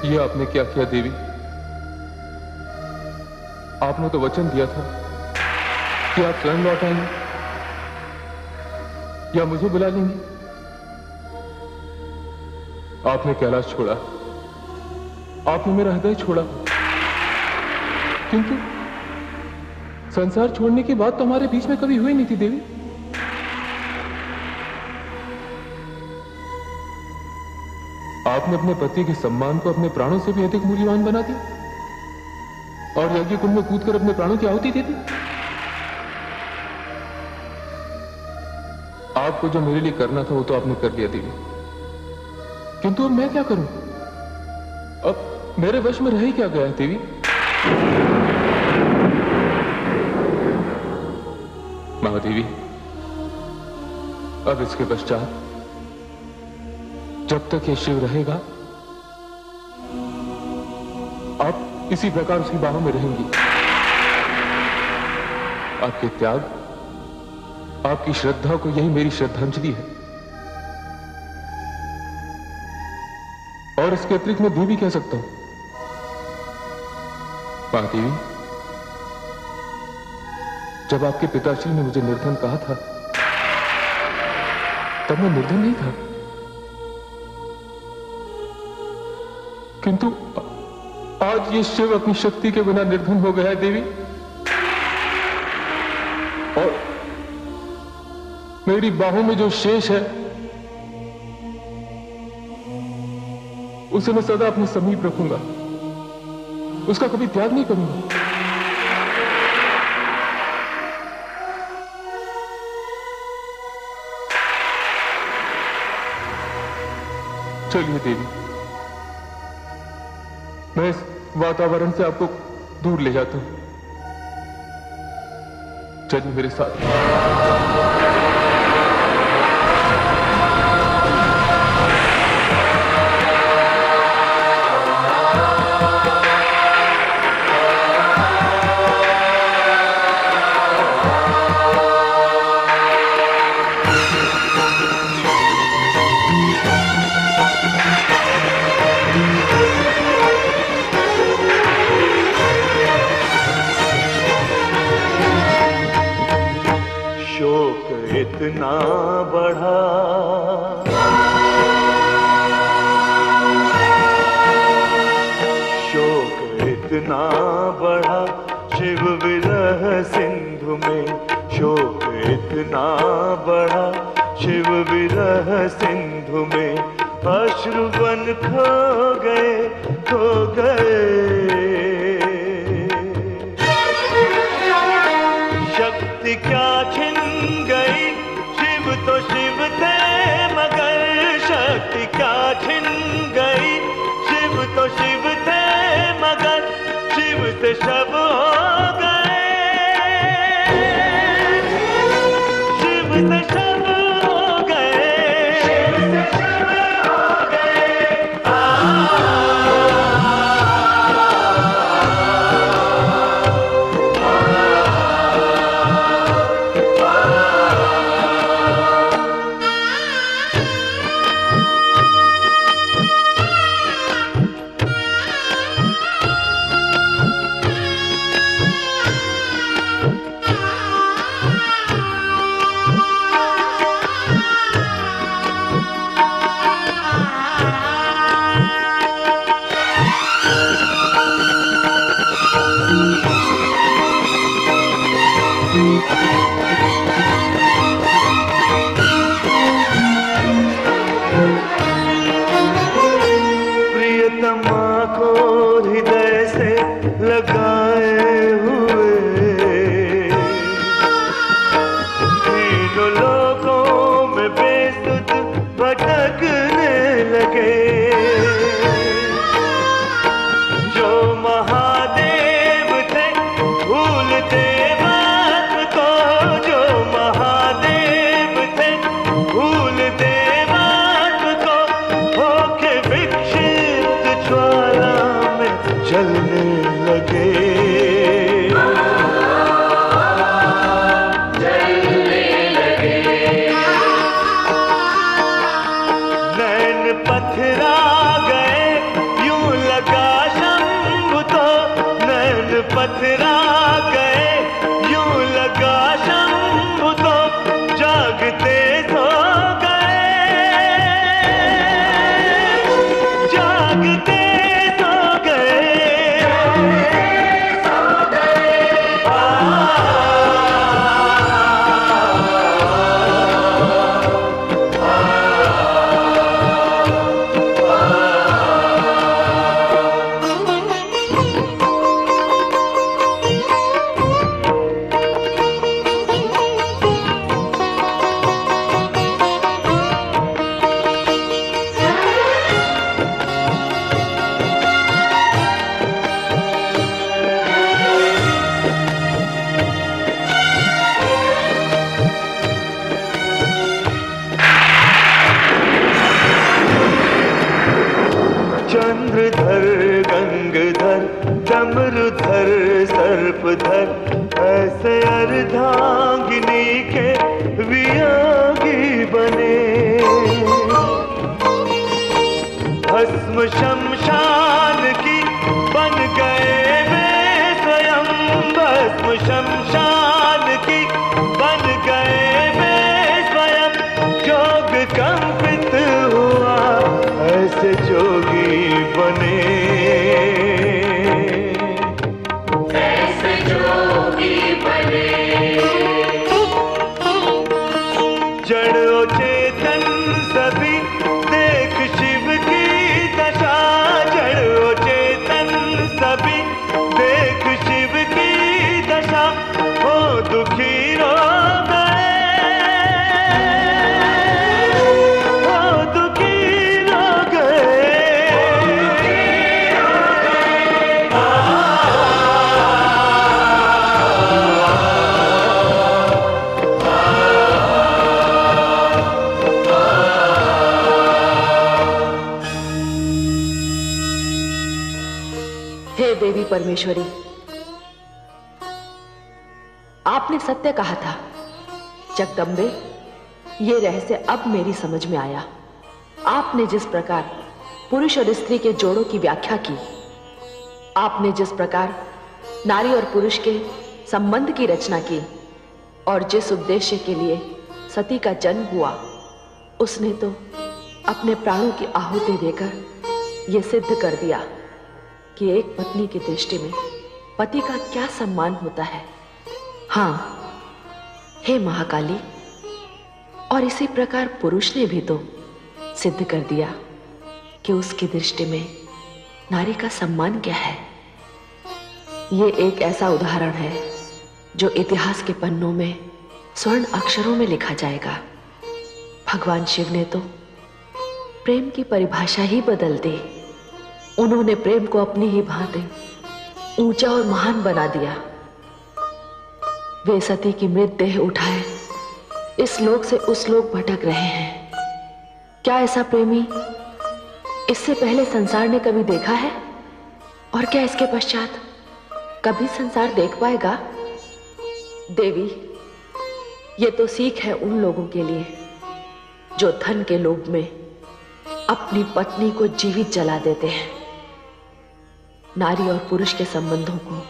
ये आपने क्या किया देवी? आपने तो वचन दिया था कि आप स्वयं लौट आएंगे या मुझे बुला लेंगे। आपने कैलाश छोड़ा, आपने मेरा हृदय छोड़ा, किंतु संसार छोड़ने की बात तो हमारे बीच में कभी हुई नहीं थी देवी। आपने अपने पति के सम्मान को अपने प्राणों से भी अधिक मूल्यवान बना दिया और यज्ञ कुंड में कूदकर अपने प्राणों की आहुति दे दी। आपको जो मेरे लिए करना था वो तो आपने कर लिया देवी, किंतु अब मैं क्या करूं? अब मेरे वश में रह ही क्या गया है देवी? महादेवी, अब इसके पश्चात जब तक ये शिव रहेगा आप इसी प्रकार उसकी बाहों में रहेंगी। आपके त्याग, आपकी श्रद्धा को यही मेरी श्रद्धांजलि है। और इसके अतिरिक्त मैं भी कह सकता हूं। महादेवी, जब आपके पिताश्री ने मुझे निर्धन कहा था तब मैं निर्धन नहीं था, किंतु आज ये शिव अपनी शक्ति के बिना निर्धन हो गया है देवी, और मेरी बाहों में जो शेष है उसे मैं सदा अपने समीप रखूंगा, उसका कभी त्याग नहीं करूंगा। चलिए देवी, मैं इस वातावरण से आपको दूर ले जाता हूं। चलिए मेरे साथ। इतना बढ़ा शोक इतना बढ़ा शिव विरह सिंधु में, शोक इतना बढ़ा शिव विरह सिंधु में, अश्रुवन खो गए खो गए। शक्ति क्या छिन गई, शिव तो शिव थे मगर शक्ति क्या छिन गई, शिव तो शिव थे मगर शिव से शव हो गए, शिव से शव हो गए, शिव से शव हो गए। पथरा गए यूं पथरा गए, यूं लगा शंभु तो जागते सो गए, जागते सो गए। चंद्रधर गंगधर डमरुधर सर्पधर, ऐसे अर्धांगिनी के वियोगी बने। भस्म शमशान की बन गए वे स्वयं, भस्म शमशान की बन गए वे स्वयं। जोग कंपित हुआ ऐसे जोगी बने, ऐसे जोगी बने। जड़ो चेतन सभी देख शिव की दशा, जड़ो चेतन सभी देख शिव की दशा। हो दुखी रो गए, हो दुखी रो गए। हे देवी परमेश्वरी, आपने सत्य कहा था। जगदम्बे, ये रहस्य अब मेरी समझ में आया। आपने जिस प्रकार पुरुष और स्त्री के जोड़ों की व्याख्या की, आपने जिस प्रकार नारी और पुरुष के संबंध की रचना की, और जिस उद्देश्य के लिए सती का जन्म हुआ, उसने तो अपने प्राणों की आहुति देकर यह सिद्ध कर दिया कि एक पत्नी की दृष्टि में पति का क्या सम्मान होता है। हां, हे महाकाली, और इसी प्रकार पुरुष ने भी तो सिद्ध कर दिया कि उसकी दृष्टि में नारी का सम्मान क्या है। ये एक ऐसा उदाहरण है जो इतिहास के पन्नों में स्वर्ण अक्षरों में लिखा जाएगा। भगवान शिव ने तो प्रेम की परिभाषा ही बदल दी। उन्होंने प्रेम को अपनी ही भांति ऊंचा और महान बना दिया। वे सती की मृत देह उठाए इस लोक से उस लोक भटक रहे हैं। क्या ऐसा प्रेमी इससे पहले संसार ने कभी देखा है? और क्या इसके पश्चात कभी संसार देख पाएगा? देवी, ये तो सीख है उन लोगों के लिए जो धन के लोभ में अपनी पत्नी को जीवित जला देते हैं। नारी और पुरुष के संबंधों को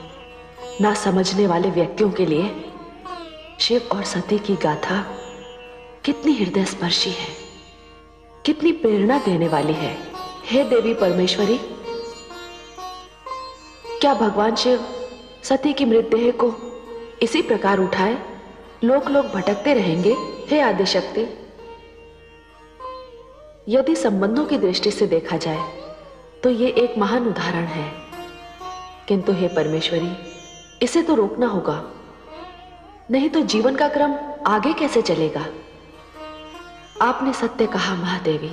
ना समझने वाले व्यक्तियों के लिए शिव और सती की गाथा कितनी हृदय स्पर्शी है, कितनी प्रेरणा देने वाली है। हे देवी परमेश्वरी, क्या भगवान शिव सती की मृतदेह को इसी प्रकार उठाए लोक लोक भटकते रहेंगे? हे आदिशक्ति, यदि संबंधों की दृष्टि से देखा जाए तो ये एक महान उदाहरण है, किंतु हे परमेश्वरी, इसे तो रोकना होगा, नहीं तो जीवन का क्रम आगे कैसे चलेगा? आपने सत्य कहा महादेवी,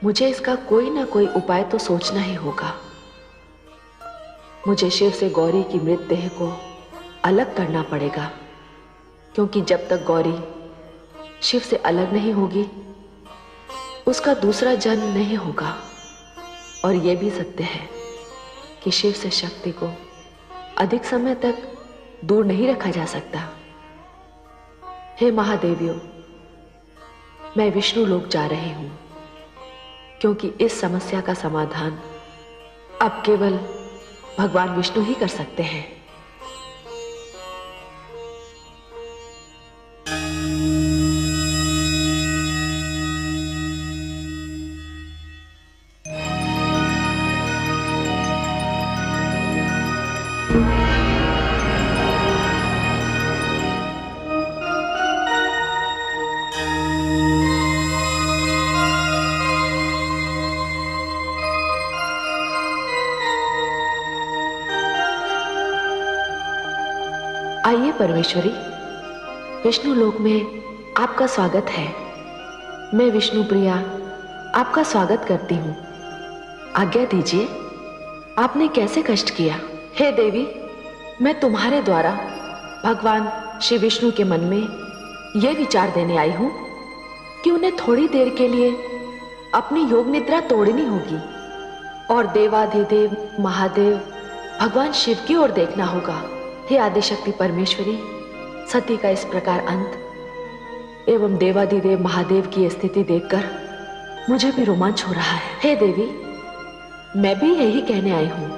मुझे इसका कोई ना कोई उपाय तो सोचना ही होगा। मुझे शिव से गौरी की मृतदेह को अलग करना पड़ेगा, क्योंकि जब तक गौरी शिव से अलग नहीं होगी उसका दूसरा जन्म नहीं होगा। और यह भी सत्य है कि शिव से शक्ति को अधिक समय तक दूर नहीं रखा जा सकता। हे महादेवियों, मैं विष्णु लोक जा रही हूं, क्योंकि इस समस्या का समाधान अब केवल भगवान विष्णु ही कर सकते हैं। आइए परमेश्वरी, विष्णु लोक में आपका स्वागत है। मैं विष्णु प्रिया आपका स्वागत करती हूँ। आज्ञा दीजिए, आपने कैसे कष्ट किया? हे देवी, मैं तुम्हारे द्वारा भगवान श्री विष्णु के मन में यह विचार देने आई हूँ कि उन्हें थोड़ी देर के लिए अपनी योग निद्रा तोड़नी होगी और देवाधिदेव महादेव भगवान शिव की ओर देखना होगा। हे आदिशक्ति परमेश्वरी, सती का इस प्रकार अंत एवं देवाधिदेव महादेव की स्थिति देखकर मुझे भी रोमांच हो रहा है। हे देवी, मैं भी यही कहने आई हूं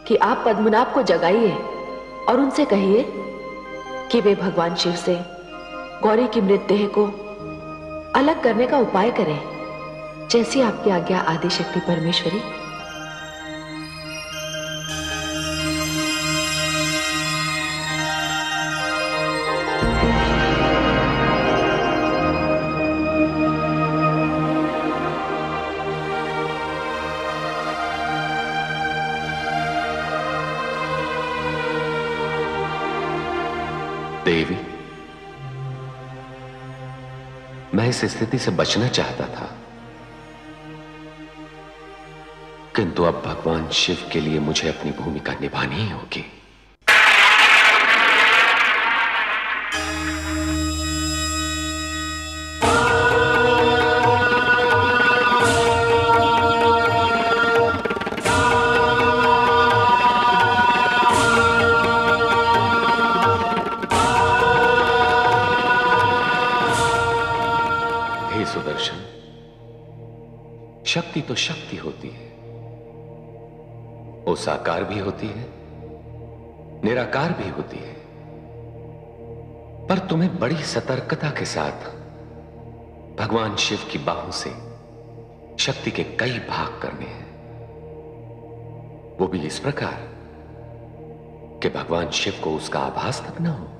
कि आप पद्मनाभ को जगाइए और उनसे कहिए कि वे भगवान शिव से गौरी की मृतदेह को अलग करने का उपाय करें। जैसी आपकी आज्ञा आदिशक्ति परमेश्वरी। देवी, मैं इस स्थिति से बचना चाहता था, किंतु अब भगवान शिव के लिए मुझे अपनी भूमिका निभानी ही होगी। सुदर्शन, शक्ति तो शक्ति होती है, वो साकार भी होती है, निराकार भी होती है, पर तुम्हें बड़ी सतर्कता के साथ भगवान शिव की बाहों से शक्ति के कई भाग करने हैं, वो भी इस प्रकार कि भगवान शिव को उसका आभास तक न हो।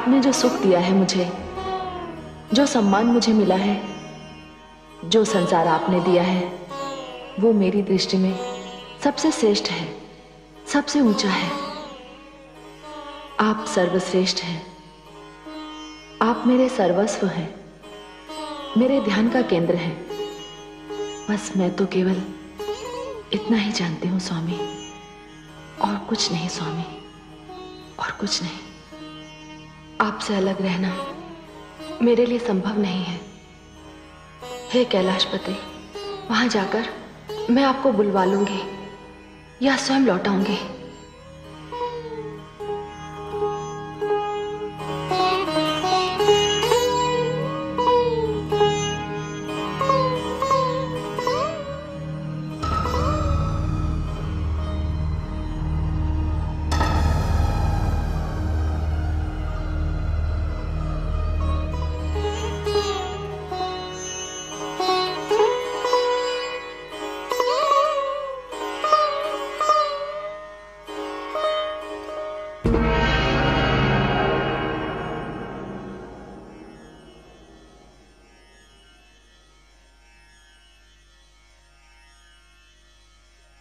आपने जो सुख दिया है मुझे, जो सम्मान मुझे मिला है, जो संसार आपने दिया है, वो मेरी दृष्टि में सबसे श्रेष्ठ है, सबसे ऊंचा है। आप सर्वश्रेष्ठ हैं। आप मेरे सर्वस्व हैं, मेरे ध्यान का केंद्र हैं। बस मैं तो केवल इतना ही जानती हूं स्वामी, और कुछ नहीं स्वामी, और कुछ नहीं। आपसे अलग रहना मेरे लिए संभव नहीं है। हे कैलाशपति, वहां जाकर मैं आपको बुलवा लूंगी या स्वयं लौटाऊंगी।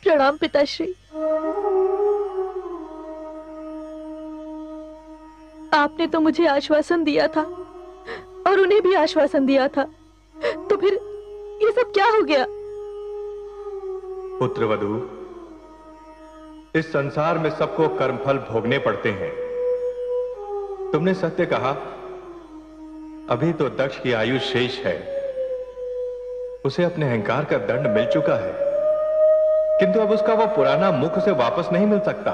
प्रणाम पिताश्री। आपने तो मुझे आश्वासन दिया था और उन्हें भी आश्वासन दिया था, तो फिर ये सब क्या हो गया? पुत्रवधू, इस संसार में सबको कर्मफल भोगने पड़ते हैं। तुमने सत्य कहा। अभी तो दक्ष की आयु शेष है, उसे अपने अहंकार का दंड मिल चुका है, किंतु अब उसका वो पुराना मुख उसे वापस नहीं मिल सकता,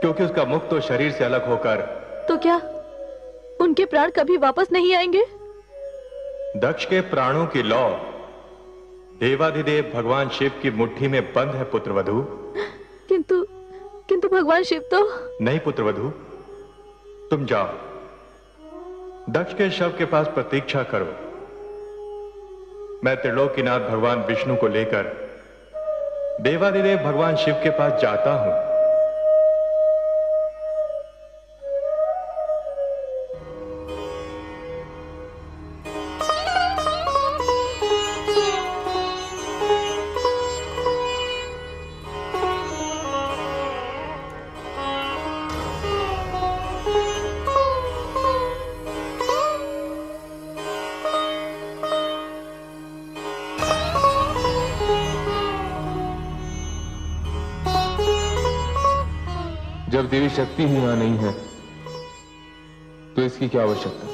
क्योंकि उसका मुख तो शरीर से अलग होकर। तो क्या उनके प्राण कभी वापस नहीं आएंगे? दक्ष के प्राणों की लौ देवाधिदेव भगवान शिव की मुट्ठी में बंद है पुत्रवधू। किंतु भगवान शिव तो। नहीं पुत्रवधू, तुम जाओ, दक्ष के शव के पास प्रतीक्षा करो। मैं त्रिलोकीनाथ भगवान विष्णु को लेकर देवाधिदेव भगवान शिव के पास जाता हूं। जब देवी शक्ति ही यहां नहीं है तो इसकी क्या आवश्यकता?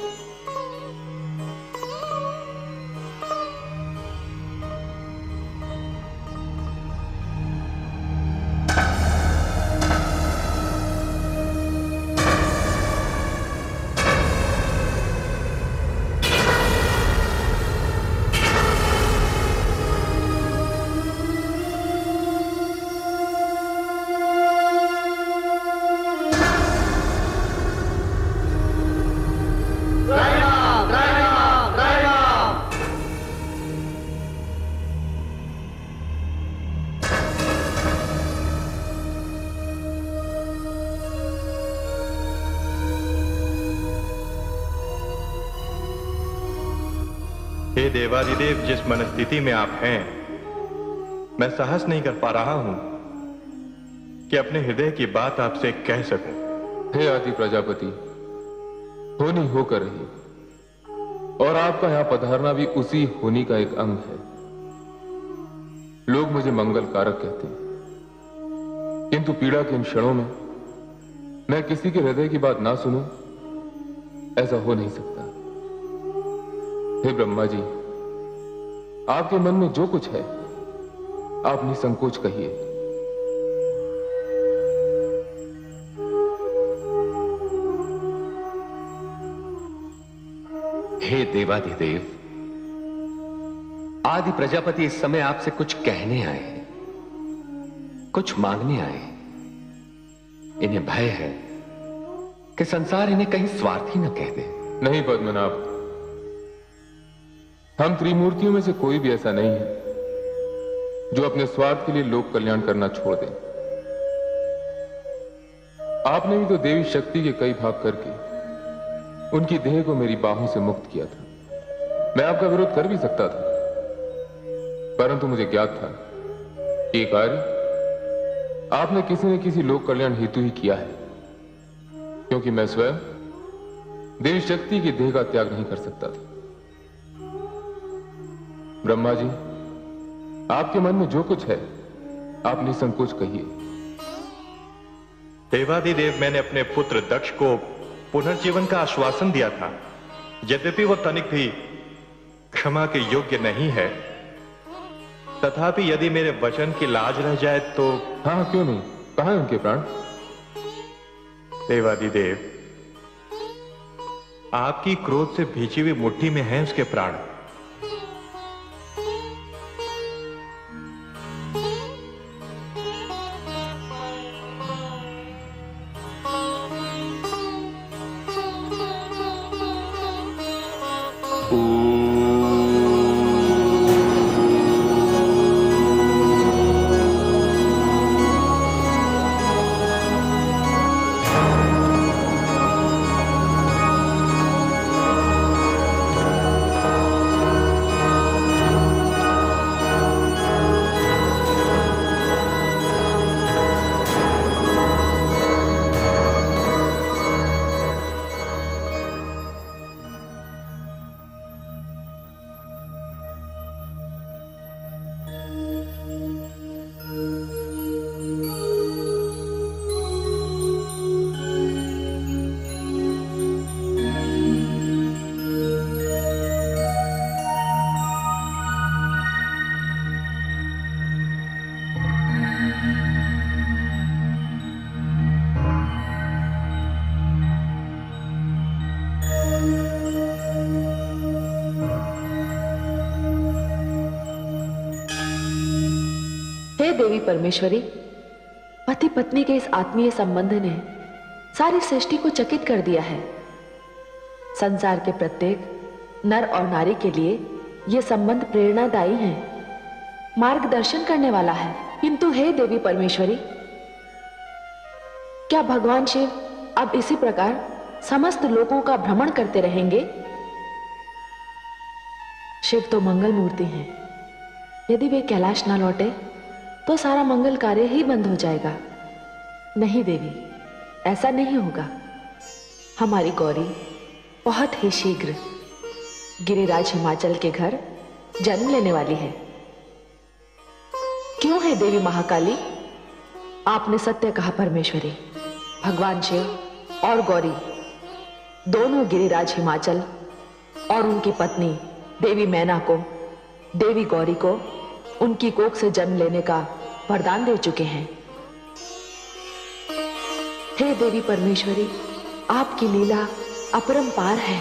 हे देवाधिदेव, जिस मनस्थिति में आप हैं, मैं साहस नहीं कर पा रहा हूं कि अपने हृदय की बात आपसे कह सकूं। हे आदि प्रजापति, होनी होकर रही, और आपका यहां पधारना भी उसी होनी का एक अंग है। लोग मुझे मंगल कारक कहते हैं, किंतु पीड़ा के इन क्षणों में मैं किसी के हृदय की बात ना सुनूं, ऐसा हो नहीं सकता। हे ब्रह्मा जी, आपके मन में जो कुछ है आप निसंकोच कहिए। हे देवाधिदेव, आदि प्रजापति इस समय आपसे कुछ कहने आए हैं, कुछ मांगने आए हैं। इन्हें भय है कि संसार इन्हें कहीं स्वार्थी न कह दे। नहीं पद्मनाभ, हम त्रिमूर्तियों में से कोई भी ऐसा नहीं है जो अपने स्वार्थ के लिए लोक कल्याण करना छोड़ दे। आपने भी तो देवी शक्ति के कई भाग करके उनकी देह को मेरी बाहों से मुक्त किया था। मैं आपका विरोध कर भी सकता था, परंतु मुझे ज्ञात था कि ये कार्य आपने किसी न किसी लोक कल्याण हेतु ही किया है, क्योंकि मैं स्वयं देवी शक्ति की देह का त्याग नहीं कर सकता था। ब्रह्मा जी, आपके मन में जो कुछ है आप निसंकोच कहिए। देवादिदेव, मैंने अपने पुत्र दक्ष को पुनर्जीवन का आश्वासन दिया था। यद्यपि वो तनिक भी क्षमा के योग्य नहीं है, तथापि यदि मेरे वचन की लाज रह जाए तो। हाँ, क्यों नहीं, कहां है उनके प्राण? देवादिदेव, आपकी क्रोध से भींची हुई मुट्ठी में हैं उसके प्राण। देवी परमेश्वरी, पति पत्नी के इस आत्मीय संबंध ने सारी सृष्टि को चकित कर दिया है। संसार के प्रत्येक नर और नारी के लिए यह संबंध प्रेरणादायी है, मार्गदर्शन करने वाला है। किंतु हे देवी परमेश्वरी, क्या भगवान शिव अब इसी प्रकार समस्त लोगों का भ्रमण करते रहेंगे? शिव तो मंगल मूर्ति हैं। यदि वे कैलाश न लौटे तो सारा मंगल कार्य ही बंद हो जाएगा। नहीं देवी, ऐसा नहीं होगा। हमारी गौरी बहुत ही शीघ्र गिरिराज हिमाचल के घर जन्म लेने वाली है। क्यों है देवी महाकाली? आपने सत्य कहा परमेश्वरी। भगवान शिव और गौरी दोनों गिरिराज हिमाचल और उनकी पत्नी देवी मैना को, देवी गौरी को उनकी कोख से जन्म लेने का वरदान दे चुके हैं। हे देवी परमेश्वरी, आपकी लीला अपरंपार है।